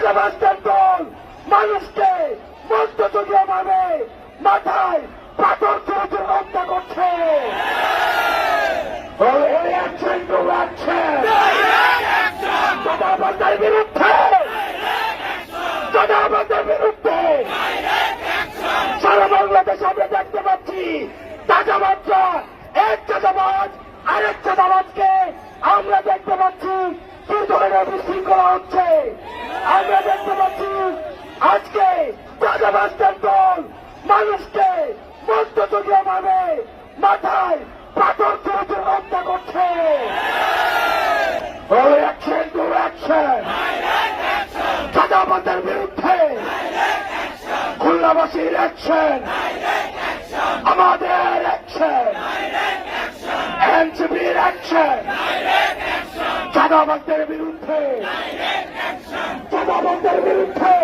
চাঁদাবাজদের দল মানুষকে মধ্যযুগীয় ভাবে মাথায় পাথর ছুঁড়ে হত্যা করছে। চাঁদাবাজদের বিরুদ্ধে সারা বাংলাদেশে আমরা দেখতে পাচ্ছি চাঁদাবাজরা এক চাঁদাবাজ আরেক চাঁদাবাজকে আমরা দেখতে পাচ্ছি কি ধরনের বিশৃঙ্খলা হচ্ছে। আমরা দেখতে পাচ্ছি আজকে চাঁদাবাজদের দল মানুষকে মধ্যযুগীয় ভাবে মাথায় পাথর ছুঁড়ে হত্যা করছে। চাঁদাবাজদের বিরুদ্ধে খুলনাবাসীর অ্যাকশন, আমাদের অ্যাকশন, এনসিপির অ্যাকশন। চাঁদাবাজদের বিরুদ্ধে, চাঁদাবাজদের বিরুদ্ধে